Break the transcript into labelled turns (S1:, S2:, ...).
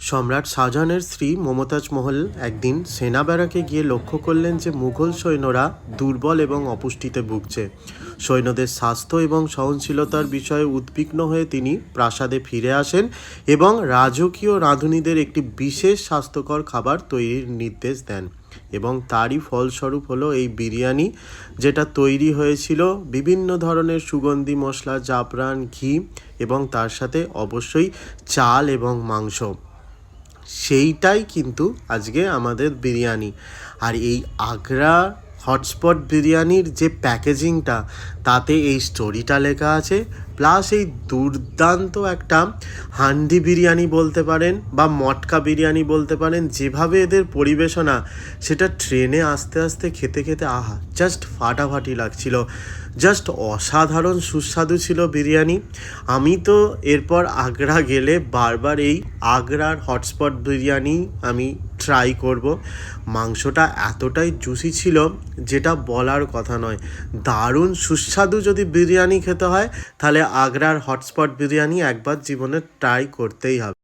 S1: সম্রাট শাহজাহানের স্ত্রী মমতাজ মহল একদিন সেনা ব্যারাকে গিয়ে লক্ষ্য করলেন যে মুঘল সৈন্যরা দুর্বল এবং অপুষ্টিতে ভুগছে। সৈন্যদের স্বাস্থ্য এবং সহনশীলতার বিষয়ে উদ্বিগ্ন হয়ে তিনি প্রাসাদে ফিরে আসেন এবং রাজকীয় রাঁধুনিদের একটি বিশেষ স্বাস্থ্যকর খাবার তৈরির নির্দেশ দেন। এবং তারই ফলস্বরূপ হলো এই বিরিয়ানি, যেটা তৈরি হয়েছিল বিভিন্ন ধরনের সুগন্ধি মশলা, জাফরান, ঘি এবং তার সাথে অবশ্যই চাল এবং মাংস। সেইটাই কিন্তু আজকে আমাদের বিরিয়ানি। আর এই আগ্রা হটস্পট বিরিয়ানির যে প্যাকেজিংটা, তাতে এই স্টোরিটা লেখা আছে, প্লাস এই দুর্দান্ত একটা হান্ডি বিরিয়ানি বলতে পারেন বা মটকা বিরিয়ানি বলতে পারেন, যেভাবে এদের পরিবেশনা, সেটা ট্রেনে আস্তে আস্তে খেতে খেতে আহা জাস্ট ফাটাফাটি লাগছিল। জাস্ট অসাধারণ সুস্বাদু ছিল বিরিয়ানি। আমি তো এরপর আগ্রা গেলে বারবার এই আগ্রার হটস্পট বিরিয়ানি আমি ট্রাই করব। মাংসটা এতটাই জুসি ছিল যেটা বলার কথা নয়। দারুণ সুস্বাদু যদি বিরিয়ানি খেতে হয়, তাহলে আগ্রার হটস্পট বিরিয়ানি একবার জীবনে ট্রাই করতেই হবে।